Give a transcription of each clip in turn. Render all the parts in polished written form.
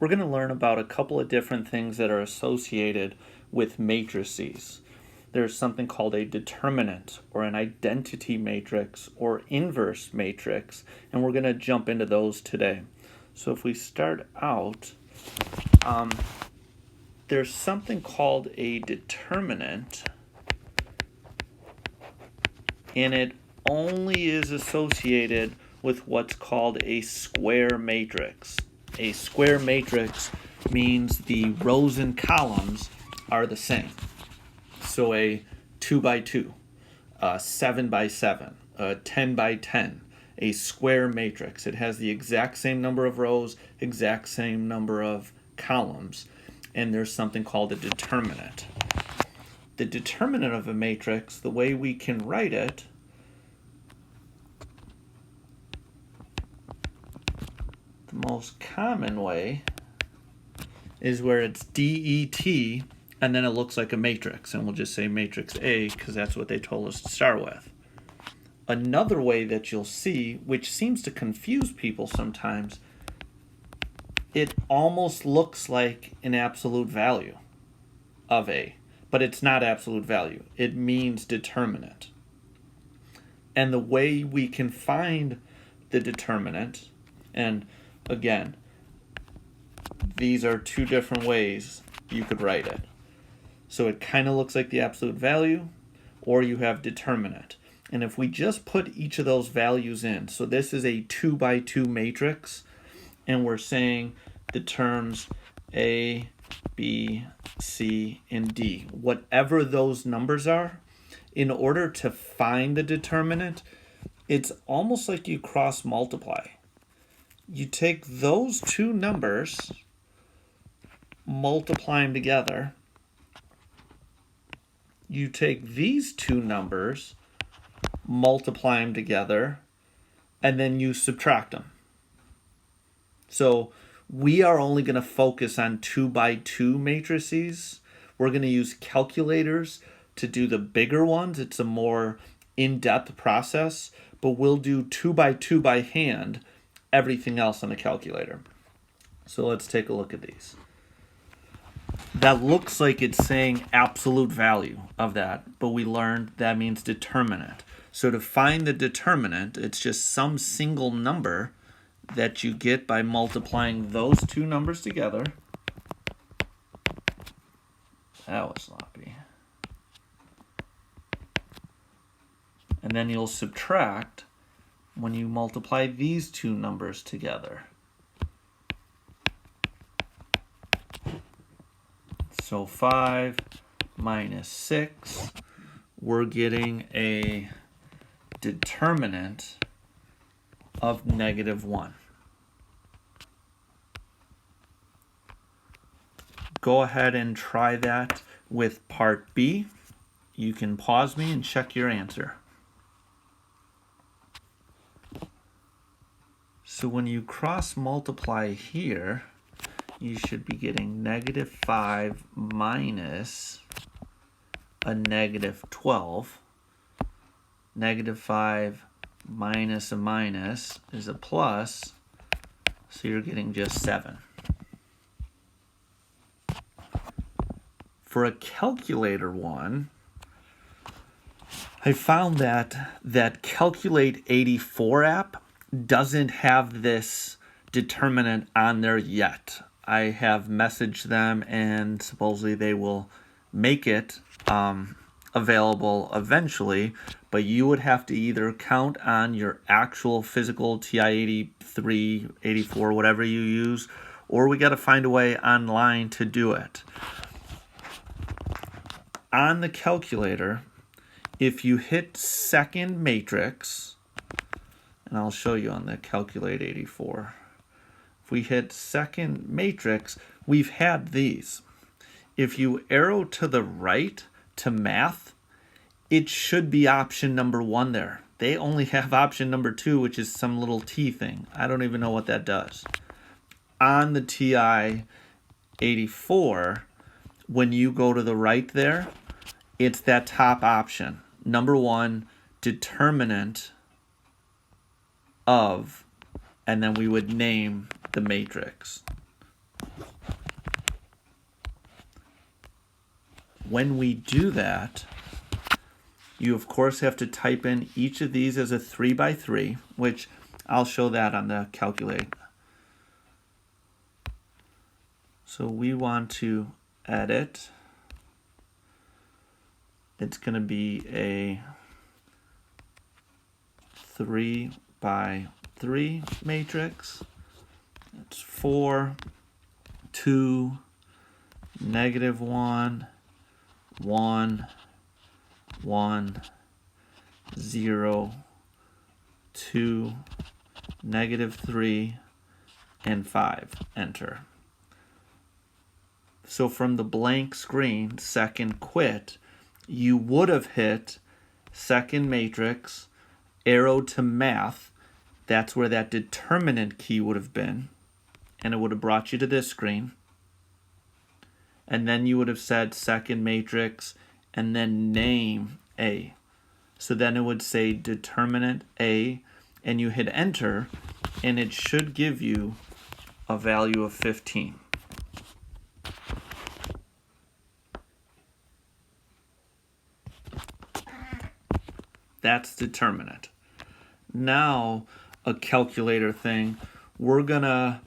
we're going to learn about a couple of different things that are associated with matrices. There's something called a determinant or an identity matrix or inverse matrix, and we're going to jump into those today. So if we start out, there's something called a determinant, and it only is associated with what's called a square matrix. A square matrix means the rows and columns are the same. So a 2 by 2, a 7 by 7, a 10 by 10, a square matrix. It has the exact same number of rows, exact same number of columns, and there's something called a determinant. The determinant of a matrix, the way we can write it, the most common way is where it's DET and then it looks like a matrix, and we'll just say matrix A because that's what they told us to start with. Another way that you'll see, which seems to confuse people sometimes, it almost looks like an absolute value of A, but it's not absolute value. It means determinant. And the way we can find the determinant, and again, these are two different ways you could write it. So it kind of looks like the absolute value, or you have determinant. And if we just put each of those values in, so this is a 2 by 2 matrix, and we're saying the terms A, B, C, and D, whatever those numbers are, in order to find the determinant, it's almost like you cross multiply. You take those two numbers, multiply them together. You take these two numbers, multiply them together, and then you subtract them. So we are only going to focus on 2 by 2 matrices. We're going to use calculators to do the bigger ones. It's a more in-depth process, but we'll do 2 by 2 by hand, everything else on the calculator. So let's take a look at these. That looks like it's saying absolute value of that, but we learned that means determinant. So to find the determinant, it's just some single number that you get by multiplying those two numbers together. That was sloppy. And then you'll subtract when you multiply these two numbers together. So 5 minus 6, we're getting a determinant of -1. Go ahead and try that with part B. You can pause me and check your answer. So when you cross multiply here, you should be getting -5 minus a -12. -5 minus a minus is a plus, so you're getting just 7. For a calculator one, I found that Calculate 84 app doesn't have this determinant on there yet. I have messaged them, and supposedly they will make it available eventually, but you would have to either count on your actual physical TI-83, 84, whatever you use, or we got to find a way online to do it. On the calculator, if you hit second matrix, and I'll show you on the Calculate 84, if we hit second matrix, we've had these. If you arrow to the right to math, it should be option number 1 there. They only have option number 2, which is some little T thing. I don't even know what that does. On the TI-84, when you go to the right there, it's that top option. Number 1, determinant of, and then we would name the matrix. when we do that, you of course have to type in each of these as a 3x3, which I'll show that on the calculate. So we want to edit. It's going to be a 3x3 matrix. It's 4, 2, -1, 1, 1, 0, 2, -3, and 5. Enter. So from the blank screen, second quit, you would have hit second matrix, arrow to math. That's where that determinant key would have been. And it would have brought you to this screen. And then you would have said second matrix and then name A. So then it would say determinant A, and you hit enter, and it should give you a value of 15. That's determinant. Now, a calculator thing, we're gonna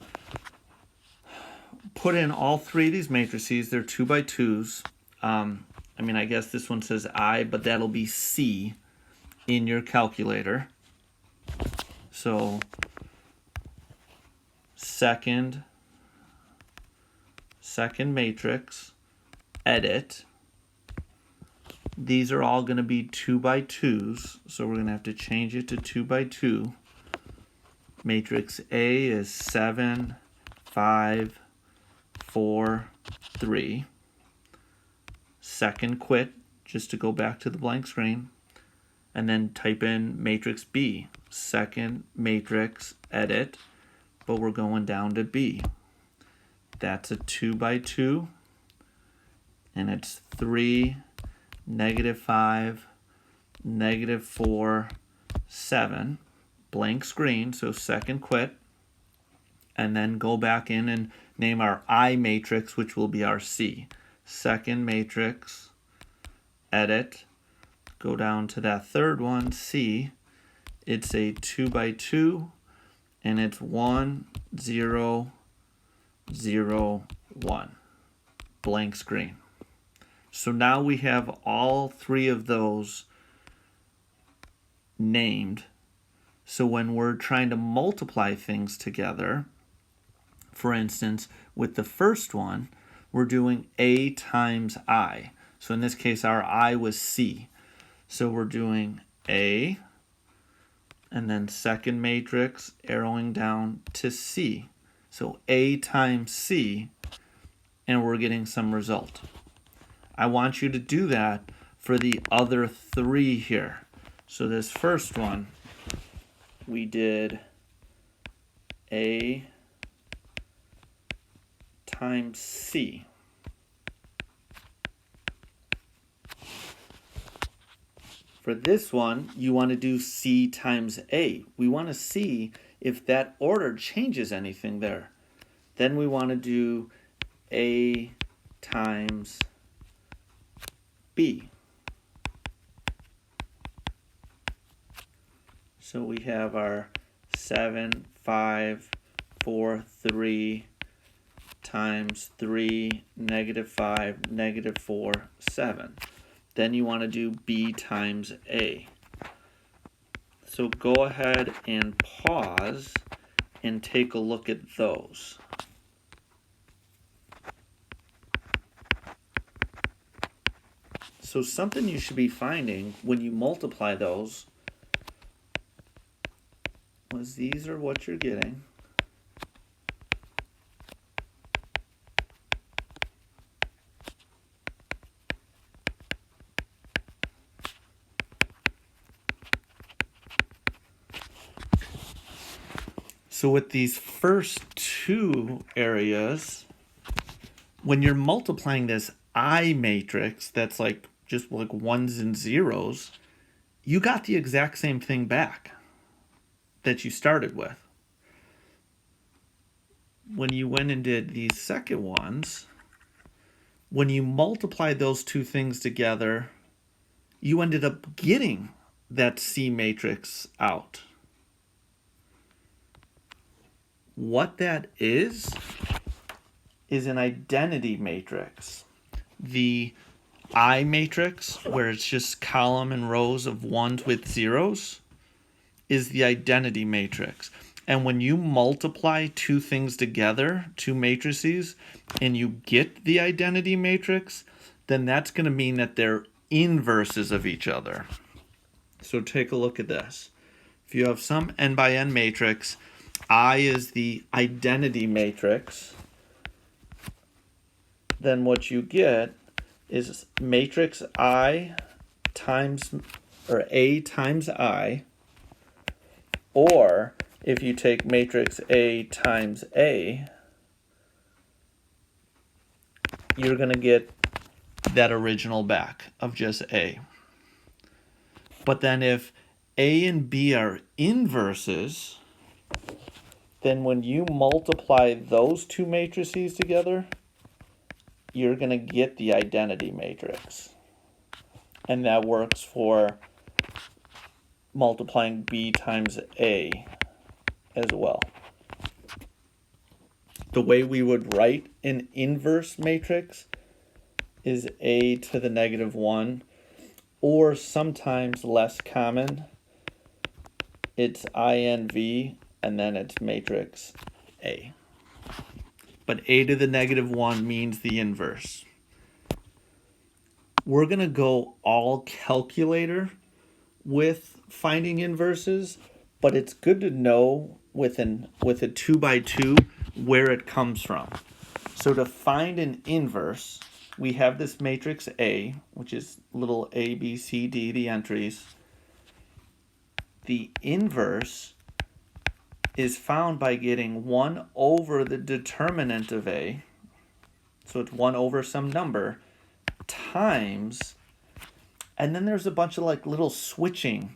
put in all three of these matrices. They're 2x2s. I mean, I guess this one says I, but that'll be C in your calculator. So second matrix, edit. These are all going to be 2x2s, so we're going to have to change it to 2x2. Matrix A is 7, 5, 4, 3. Second quit, just to go back to the blank screen. And then type in matrix B. Second matrix, edit, but we're going down to B. That's a 2x2, and it's 3, -5, -4, 7. Blank screen, so second quit. And then go back in and name our I matrix, which will be our C. Second matrix, edit, go down to that third one, C. It's a 2x2, and it's 1, 0, 0, 1. Blank screen. So now we have all three of those named. So when we're trying to multiply things together, for instance, with the first one, we're doing A times I. So in this case, our I was C. So we're doing A, and then second matrix, arrowing down to C. So A times C, and we're getting some result. I want you to do that for the other three here. So this first one, we did A times C. For this one, you want to do C times A. We want to see if that order changes anything there. Then we want to do A times B. So we have our 7, 5, 4, 3 times 3, -5, -4, 7. Then you want to do B times A. So go ahead and pause and take a look at those. So something you should be finding when you multiply those was these are what you're getting. So with these first two areas, when you're multiplying this I matrix, that's like just like ones and zeros, you got the exact same thing back that you started with. When you went and did these second ones, When you multiply those two things together, you ended up getting that C matrix out. What that is an identity matrix. The I matrix, where it's just column and rows of ones with zeros, is the identity matrix. And when you multiply two things together, two matrices, and you get the identity matrix, then that's going to mean that they're inverses of each other. So take a look at this. If you have some n by n matrix, I is the identity matrix, then what you get is matrix I times, or A times I, or if you take matrix A times A, you're going to get that original back of just A. But then if A and B are inverses, then when you multiply those two matrices together, you're going to get the identity matrix. And that works for multiplying B times A as well. The way we would write an inverse matrix is A to the negative 1, or sometimes less common, it's INV and then it's matrix A. But A to the negative 1 means the inverse. We're going to go all calculator with finding inverses, but it's good to know with a 2 by 2 where it comes from. So to find an inverse, we have this matrix A, which is little a, b, c, d, the entries. The inverse is found by getting 1 over the determinant of A, so it's 1 over some number, times, and then there's a bunch of like little switching.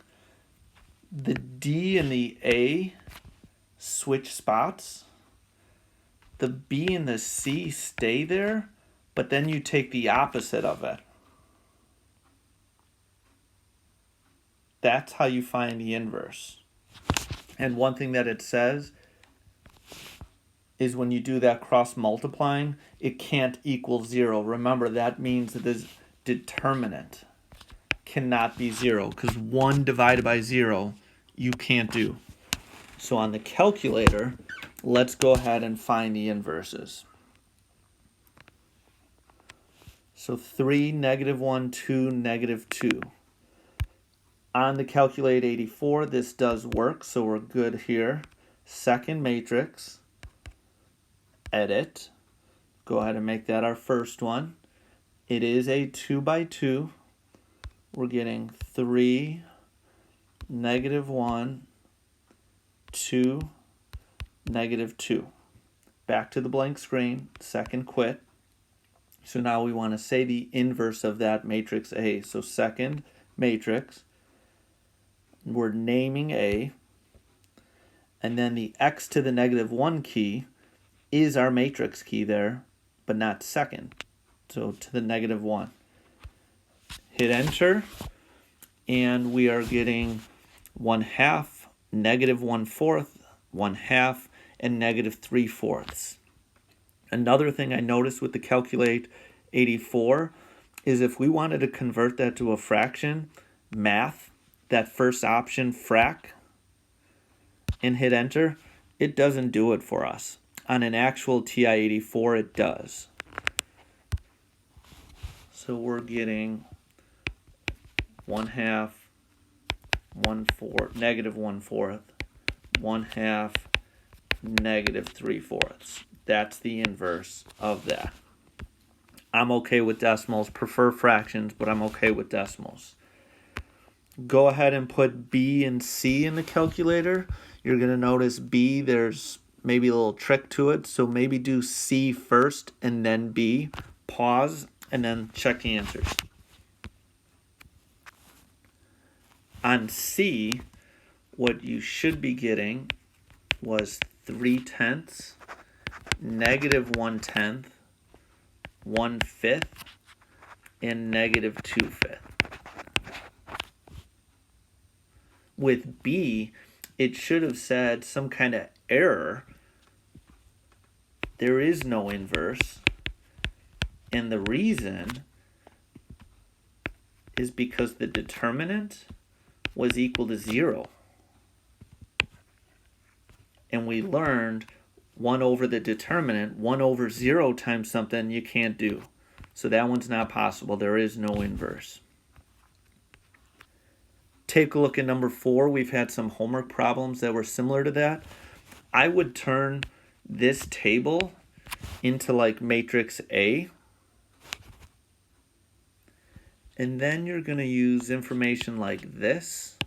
The D and the A switch spots. The B and the C stay there, but then you take the opposite of it. That's how you find the inverse. And one thing that it says is when you do that cross multiplying, it can't equal 0. Remember, that means that this determinant cannot be 0, because 1 divided by 0 you can't do. So on the calculator, let's go ahead and find the inverses. So 3, negative 1, 2, negative 2. On the calculate 84, this does work, so we're good here. Second matrix, edit. Go ahead and make that our first one. It is a 2 by 2. We're getting 3, negative 1, 2, negative 2. Back to the blank screen, second quit. So now we want to say the inverse of that matrix A. So second matrix, we're naming A, and then the x to the negative 1 key is our matrix key there, but not second. So to the negative 1. Hit enter, and we are getting 1/2, negative 1/4, 1/2, and negative 3/4. Another thing I noticed with the calculate 84 is if we wanted to convert that to a fraction, math, that first option, frac, and hit enter, it doesn't do it for us. On an actual TI-84, it does. So we're getting 1/2, 1/4, negative 1/4, 1/2, negative 3/4. That's the inverse of that. I'm okay with decimals, prefer fractions, but I'm okay with decimals. Go ahead and put B and C in the calculator. You're going to notice B, there's maybe a little trick to it, so maybe do C first and then B. Pause and then check the answers. On C, what you should be getting was 3/10, negative 1/10, 1/5 and negative 2/5. With B, it should have said some kind of error. There is no inverse. And the reason is because the determinant was equal to 0. And we learned 1 over the determinant, 1 over 0 times something you can't do. So that one's not possible. There is no inverse. Take a look at number 4. We've had some homework problems that were similar to that. I would turn this table into like matrix A. And then you're going to use information like this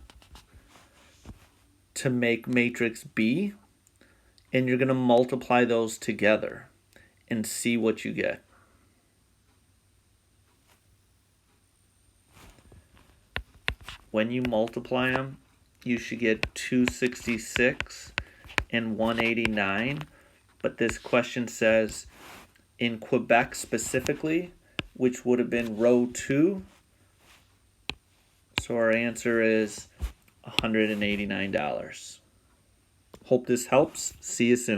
to make matrix B. And you're going to multiply those together and see what you get. When you multiply them, you should get 266 and 189. But this question says, in Quebec specifically, which would have been row 2. So our answer is $189. Hope this helps. See you soon.